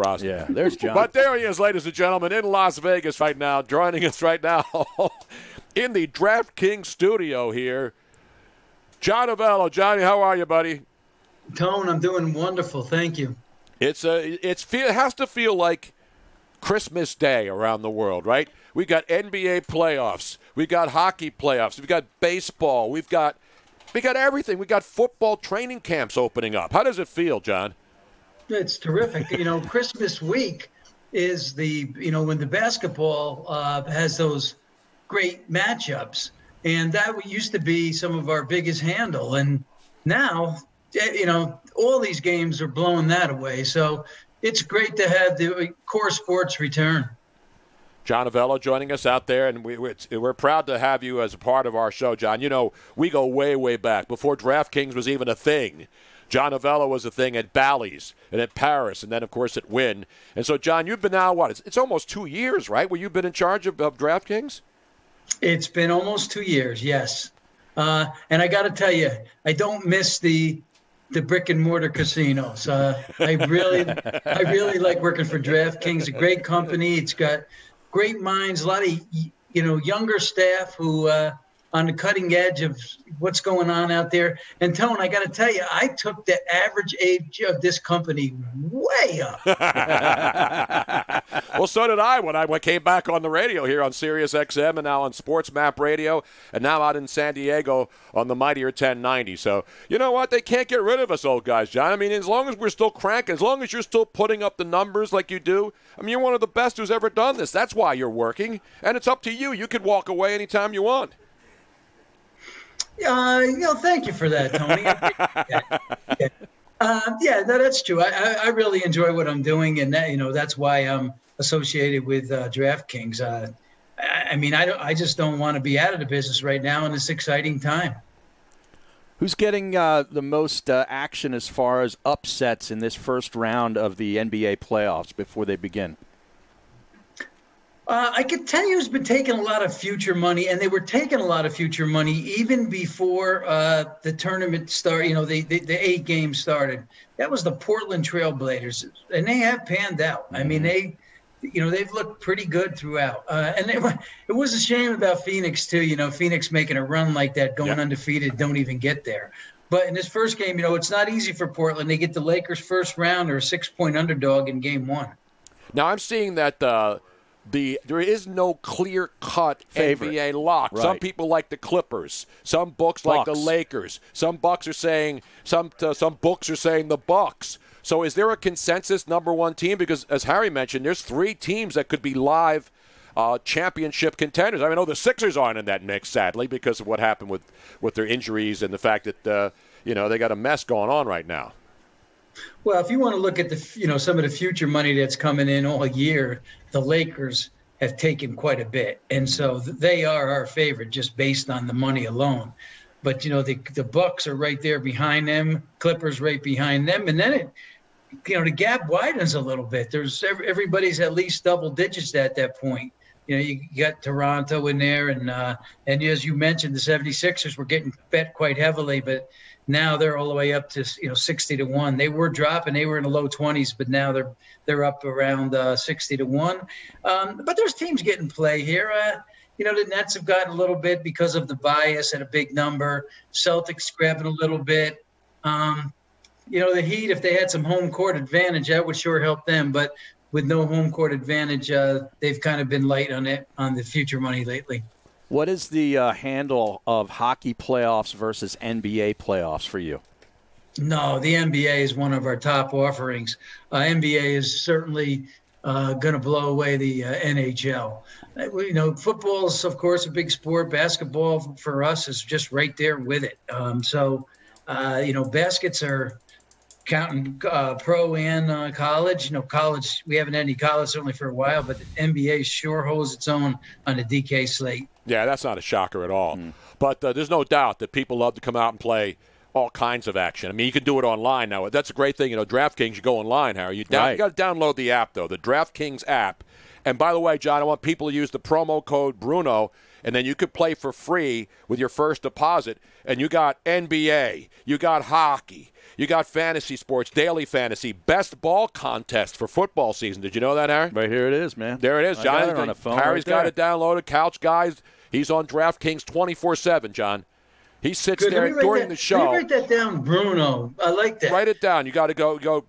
Brosnan. Yeah, there's John. But there he is, ladies and gentlemen, in Las Vegas right now, joining us right now in the DraftKings studio here. John Avello. Johnny, how are you, buddy? Tone, I'm doing wonderful. Thank you. It has to feel like Christmas Day around the world, right? We got NBA playoffs. We got hockey playoffs. We got baseball. We got everything. We got football training camps opening up. How does it feel, John? It's terrific. Christmas week is when the basketball has those great matchups. And that used to be some of our biggest handle. And now, all these games are blowing that away. So it's great to have the core sports return. John Avello joining us out there, and we're proud to have you as a part of our show, John. We go way, way back. Before DraftKings was even a thing, John Avello was a thing at Bally's and at Paris, and then, of course, at Wynn. And so, John, you've been now, it's almost 2 years, right, where you've been in charge of DraftKings? It's been almost 2 years, yes. And I got to tell you, I don't miss the brick and mortar casinos. I really like working for DraftKings, a great company. It's got great minds, a lot of younger staff who on the cutting edge of what's going on out there. And Tone, I got to tell you, I took the average age of this company way up. Well, so did I when I came back on the radio here on Sirius XM and now on Sports Map Radio and now out in San Diego on the mightier 1090. So, you know what? They can't get rid of us old guys, John. I mean, as long as we're still cranking, as long as you're still putting up the numbers like you do, I mean, you're one of the best who's ever done this. That's why you're working. And it's up to you. You could walk away anytime you want. Thank you for that, Tony. That's true. I really enjoy what I'm doing, and that's why I'm associated with DraftKings. I just don't want to be out of the business right now in this exciting time. Who's getting the most action as far as upsets in this first round of the NBA playoffs before they begin? I could tell you who's been taking a lot of future money, and they were taking a lot of future money even before the tournament started, the 8 games started. That was the Portland Trailblazers, and they have panned out. Mm-hmm. I mean, they've looked pretty good throughout. And it was a shame about Phoenix, too. Phoenix making a run like that, going undefeated, don't even get there. But in this first game, it's not easy for Portland. They get the Lakers first round or a 6-point underdog in game 1. Now, I'm seeing that there is no clear-cut NBA lock. Right. Some people like the Clippers. Some books like the Lakers. Some books are saying the Bucks. So is there a consensus number one team? Because as Harry mentioned, there's 3 teams that could be live championship contenders. I know the Sixers aren't in that mix, sadly, because of what happened with their injuries and the fact that they got a mess going on right now. Well, if you want to look at some of the future money that's coming in all year, the Lakers have taken quite a bit, and so they are our favorite just based on the money alone. But the Bucks are right there behind them, Clippers right behind them, and then the gap widens a little bit. There's everybody's at least double digits at that point. You got Toronto in there, and as you mentioned, the 76ers were getting bet quite heavily, but now they're all the way up to 60-1. They were dropping; they were in the low 20s, but now they're up around 60-1. But there's teams getting play here. The Nets have gotten a little bit because of the bias at a big number. Celtics grabbing a little bit. The Heat, if they had some home court advantage, that would sure help them. But with no home court advantage, they've kind of been light on the future money lately. What is the handle of hockey playoffs versus NBA playoffs for you? No, the NBA is one of our top offerings. NBA is certainly going to blow away the NHL. Football is, of course, a big sport. Basketball for us is just right there with it. Baskets are counting pro and college. College, we haven't had any college certainly for a while, but the NBA sure holds its own on the DK slate. Yeah, that's not a shocker at all. But there's no doubt that people love to come out and play all kinds of action. I mean, you can do it online now. That's a great thing. DraftKings, you go online, Harry. You got to download the app, though, the DraftKings app. And by the way, John, I want people to use the promo code Bruno, and then you could play for free with your first deposit. And you got NBA, you got hockey, You got fantasy sports, daily fantasy, best ball contest for football season. Did you know that, Aaron? Right here it is, man. There it is, John. I got it on a phone. Harry's right got it downloaded. Couch Guys. He's on DraftKings 24/7, John. He sits there during the show. Let me write that down, Bruno. I like that. Write it down. You got to go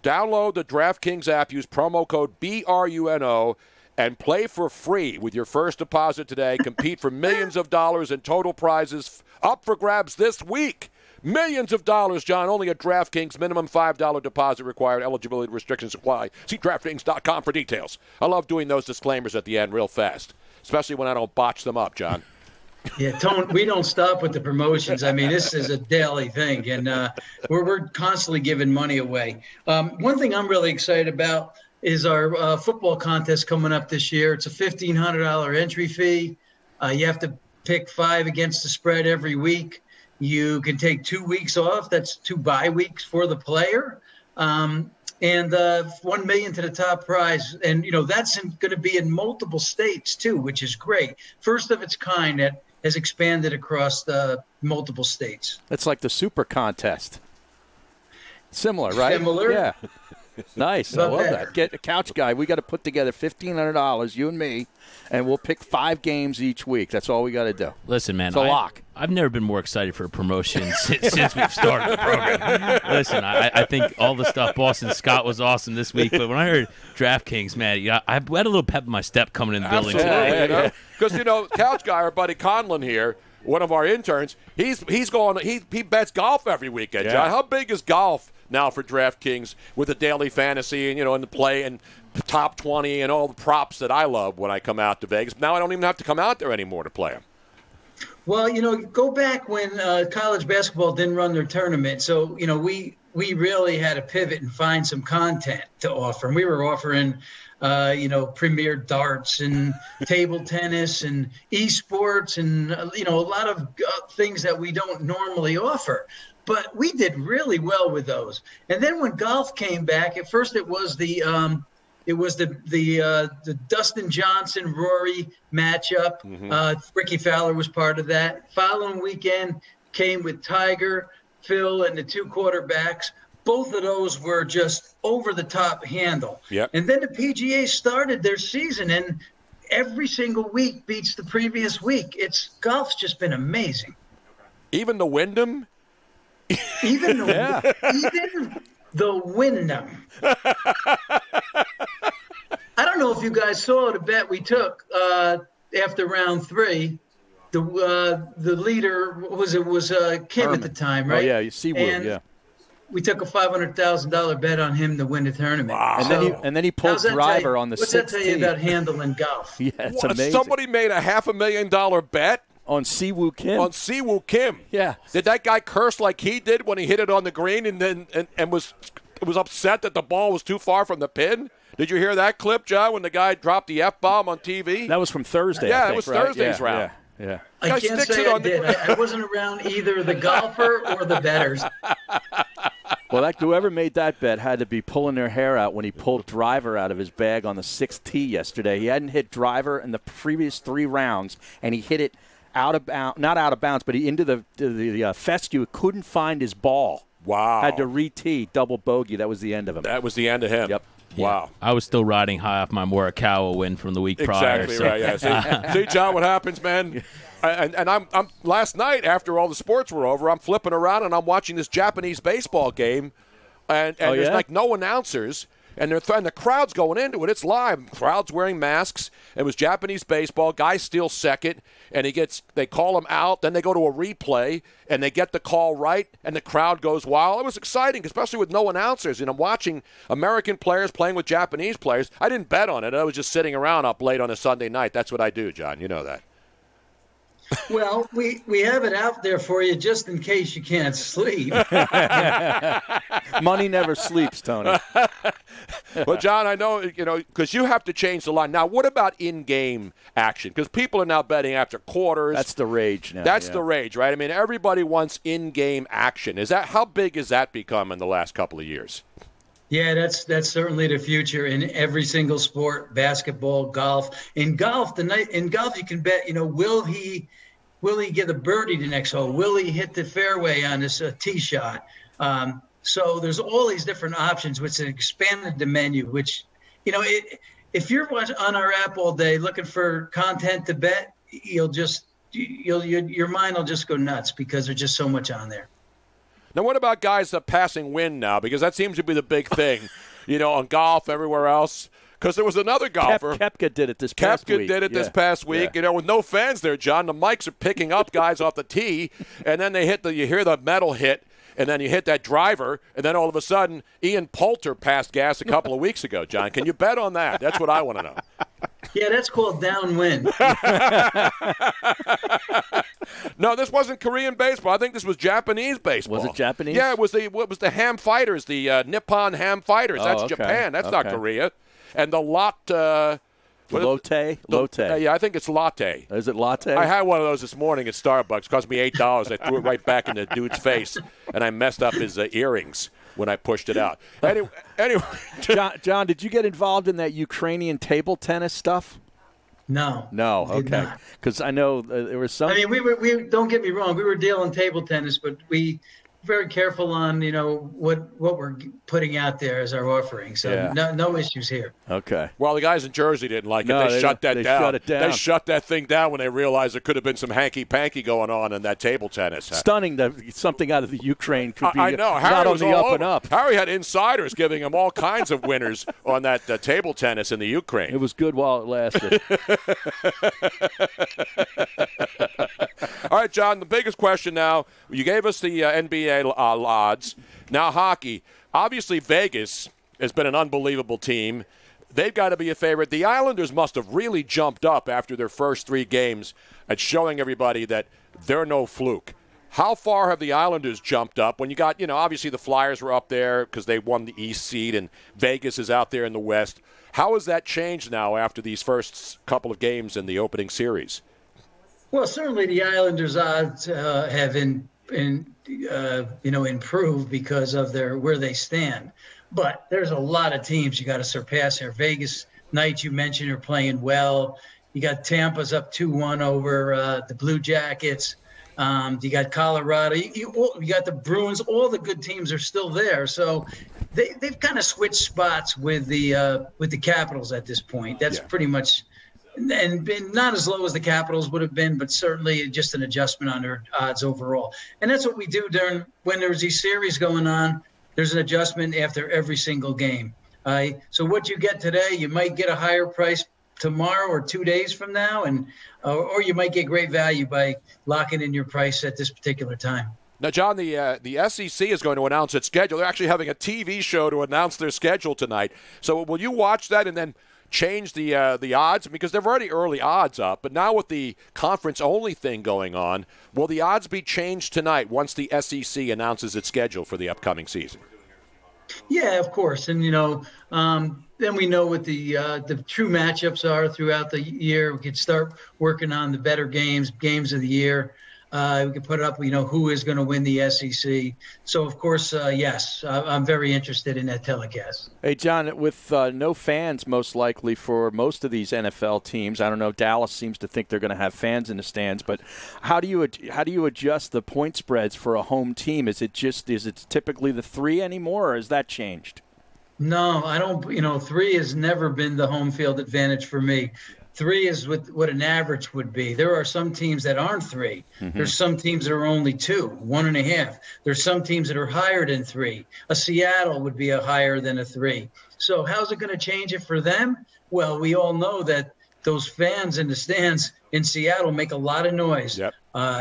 download the DraftKings app. Use promo code BRUNO and play for free with your first deposit today. Compete for millions of dollars in total prizes up for grabs this week. Millions of dollars, John, only at DraftKings. Minimum $5 deposit required. Eligibility restrictions apply. See DraftKings.com for details. I love doing those disclaimers at the end real fast, especially when I don't botch them up, John. Yeah, Tone, we don't stop with the promotions. I mean, this is a daily thing, and we're constantly giving money away. One thing I'm really excited about is our football contest coming up this year. It's a $1,500 entry fee. You have to pick 5 against the spread every week. You can take 2 weeks off. That's 2 bye weeks for the player. And $1 million to the top prize. And, that's going to be in multiple states, too, which is great. First of its kind that has expanded across the multiple states. It's like the super contest. Similar, right? Similar. Yeah. Nice. I love that. Get a Couch Guy. We got to put together $1,500, you and me, and we'll pick 5 games each week. That's all we got to do. Listen, man, it's a lock. I've never been more excited for a promotion since we've started the program. Listen, I think all the stuff Boston Scott was awesome this week, but when I heard DraftKings, man, I had a little pep in my step coming in the building today. Because Couch Guy, our buddy Conlon here, one of our interns, he bets golf every weekend. John, how big is golf now for DraftKings with the daily fantasy and and the play and top 20 and all the props that I love when I come out to Vegas? Now I don't even have to come out there anymore to play them. Well, go back when college basketball didn't run their tournament. So, we really had to pivot and find some content to offer. And we were offering, premier darts and table tennis and esports and, a lot of things that we don't normally offer. But we did really well with those. And then when golf came back, at first it was the Dustin Johnson Rory matchup. Mm-hmm. Ricky Fowler was part of that. Following weekend came with Tiger, Phil, and the 2 quarterbacks. Both of those were just over the top handle. Yep. And then the PGA started their season, and every single week beats the previous week. Golf's just been amazing. Even the Wyndham. Even the Wyndham. I don't know if you guys saw the bet we took after round 3. The leader was Kim Herman. at the time, right? Oh yeah, Seawoo, yeah. We took a $500,000 bet on him to win the tournament. Wow. And then he pulled driver on the 16th. What's that tell you about handling golf? Yeah, it's amazing. Somebody made a $500,000 bet on Siwoo Kim. On Siwoo Kim. Yeah. Did that guy curse like he did when he hit it on the green and was upset that the ball was too far from the pin? Did you hear that clip, John, when the guy dropped the F-bomb on TV? That was from Thursday. Yeah, I think, it was right? Thursday's round. Yeah. I can't say I did. I wasn't around either the golfer or the bettors. Well, whoever made that bet had to be pulling their hair out when he pulled driver out of his bag on the 6th tee yesterday. He hadn't hit driver in the previous 3 rounds, and he hit it out of bounds, not out of bounds, but he into the fescue. Couldn't find his ball. Wow. Had to re-tee, double bogey. That was the end of him. That was the end of him. Yep. Wow. Yeah. I was still riding high off my Morikawa win from the week prior. Exactly right. Yeah. See, John, what happens, man? And I'm last night after all the sports were over, I'm flipping around and I'm watching this Japanese baseball game, and there's like no announcers. And the crowd's going into it. It's live. Crowd's wearing masks. It was Japanese baseball. Guy steals second, and they call him out. Then they go to a replay, and they get the call right, and the crowd goes wild. It was exciting, especially with no announcers. And I'm watching American players playing with Japanese players. I didn't bet on it. I was just sitting around up late on a Sunday night. That's what I do, John. You know that. Well, we have it out there for you just in case you can't sleep. Money never sleeps, Tony. Well, John, I know, because you have to change the line. Now, what about in-game action? Because people are now betting after quarters. That's the rage now. That's the rage, right? I mean, everybody wants in-game action. How big has that become in the last couple of years? Yeah, that's certainly the future in every single sport: basketball, golf. In golf, you can bet. Will he get a birdie the next hole? Will he hit the fairway on this tee shot? So there's all these different options, which expanded the menu, which, if you're on our app all day looking for content to bet, your mind will just go nuts because there's just so much on there. Now, what about guys passing wind now? Because that seems to be the big thing, on golf, everywhere else. Because there was another golfer. Koepka did it this past week. Koepka did it this past week. Yeah. With no fans there, John. The mics are picking up guys off the tee, and then you hear the metal hit, and then you hit that driver, and then all of a sudden, Ian Poulter passed gas a couple of weeks ago, John. Can you bet on that? That's what I want to know. Yeah, that's called downwind. No, this wasn't Korean baseball. I think this was Japanese baseball. Was it Japanese? Yeah, it was the Ham Fighters, the Nippon Ham Fighters. Oh, That's okay. Japan. That's not Korea. And the latte. Yeah, I think it's latte. Is it latte? I had one of those this morning at Starbucks. It cost me $8. I threw it right back in the dude's face, and I messed up his earrings when I pushed it out. Anyway. John, did you get involved in that Ukrainian table tennis stuff? No. Okay. Because I know there was some. I mean, we don't get me wrong. We were dealing table tennis, but we very careful on what we're putting out there as our offering. So no issues here. Okay. Well, the guys in Jersey didn't like it. They shut that down. Shut it down. They shut that thing down when they realized there could have been some hanky-panky going on in that table tennis. Stunning that something out of the Ukraine could be I know. Harry not on was the all up over. and up. Harry had insiders giving him all kinds of winners on that table tennis in the Ukraine. It was good while it lasted. All right, John, the biggest question now, you gave us the NBA odds. Now hockey. Obviously, Vegas has been an unbelievable team. They've got to be a favorite. The Islanders must have really jumped up after their first 3 games at showing everybody that they're no fluke. How far have the Islanders jumped up when you got, obviously the Flyers were up there because they won the East seed and Vegas is out there in the West. How has that changed now after these first couple of games in the opening series? Well, certainly the Islanders' odds have improved because of where they stand. But there's a lot of teams you got to surpass here. Vegas Knights, you mentioned, are playing well. You got Tampa's up 2-1 over the Blue Jackets. You got Colorado. You got the Bruins. All the good teams are still there. So they've kind of switched spots with the Capitals at this point. That's pretty much. And been not as low as the Capitals would have been, but certainly just an adjustment on their odds overall. And that's what we do when there's these series going on. There's an adjustment after every single game. So what you get today, you might get a higher price tomorrow or 2 days from now, or you might get great value by locking in your price at this particular time. Now, John, the SEC is going to announce its schedule. They're actually having a TV show to announce their schedule tonight. So will you watch that and then change the odds? Because they're already early odds up, but now with the conference-only thing going on, will the odds be changed tonight once the SEC announces its schedule for the upcoming season? Yeah, of course. And, then we know what the true matchups are throughout the year. We could start working on the better games of the year. We could put up, who is going to win the SEC. So, of course, yes, I'm very interested in that telecast. Hey, John, with no fans most likely for most of these NFL teams, I don't know, Dallas seems to think they're going to have fans in the stands, but how do you adjust the point spreads for a home team? Is it typically the 3 anymore, or has that changed? No, I don't. 3 has never been the home field advantage for me. 3 is what an average would be. There are some teams that aren't 3. Mm-hmm. There's some teams that are only 2, 1.5. There's some teams that are higher than 3. A Seattle would be higher than a 3. So how's it going to change it for them? Well, we all know that those fans in the stands in Seattle make a lot of noise. Yep.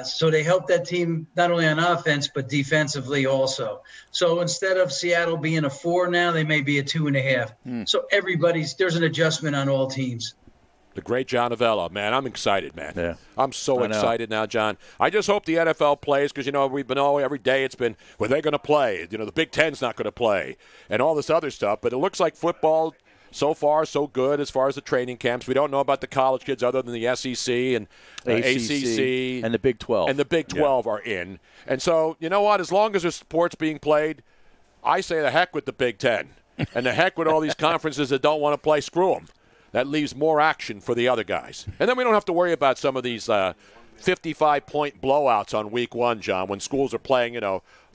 So they help that team not only on offense, but defensively also. So instead of Seattle being a 4 now, they may be a 2.5. So there's an adjustment on all teams. The great John Avello, man. I'm excited, man. Yeah. I'm so excited now, John. I just hope the NFL plays because, we've been every day it's been, well, they're going to play. The Big Ten's not going to play and all this other stuff. But it looks like football so far so good as far as the training camps. We don't know about the college kids other than the SEC and ACC. And the Big 12. And the Big 12 are in. And so, you know what? As long as there's sports being played, I say the heck with the Big Ten. And the heck with all these conferences that don't want to play. Screw them. That leaves more action for the other guys. And then we don't have to worry about some of these 55-point blowouts on week 1, John, when schools are playing,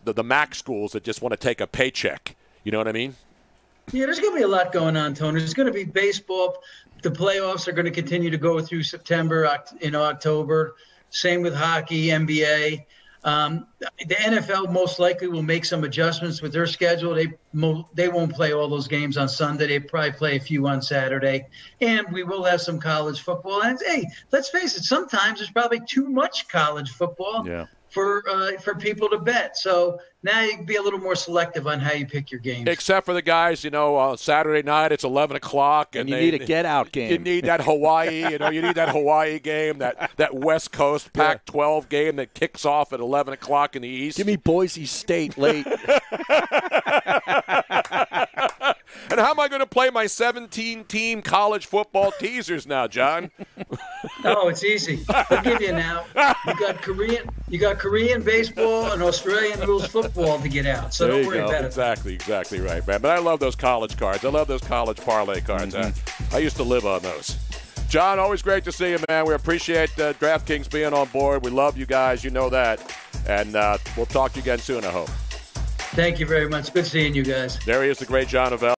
the MAC schools that just want to take a paycheck. You know what I mean? Yeah, there's going to be a lot going on, Tony. There's going to be baseball. The playoffs are going to continue to go through September, October. Same with hockey, NBA. The NFL most likely will make some adjustments with their schedule. They won't play all those games on Sunday. They probably play a few on Saturday. And we will have some college football. And, hey, let's face it, sometimes there's probably too much college football for people to bet. So now you can be a little more selective on how you pick your games. Except for the guys, Saturday night it's 11 o'clock. And you need a get-out game. You need that Hawaii, you need that Hawaii game, that West Coast Pac-12 game that kicks off at 11 o'clock in the East. Give me Boise State late. And how am I going to play my 17-team college football teasers now, John? Oh, it's easy. I'll give you now. You got Korean baseball and Australian rules football to get out. So don't worry about it. Exactly right, man. But I love those college cards. I love those college parlay cards. I used to live on those. John, always great to see you, man. We appreciate DraftKings being on board. We love you guys. You know that. And we'll talk to you again soon, I hope. Thank you very much. Good seeing you guys. There he is, the great John Avello.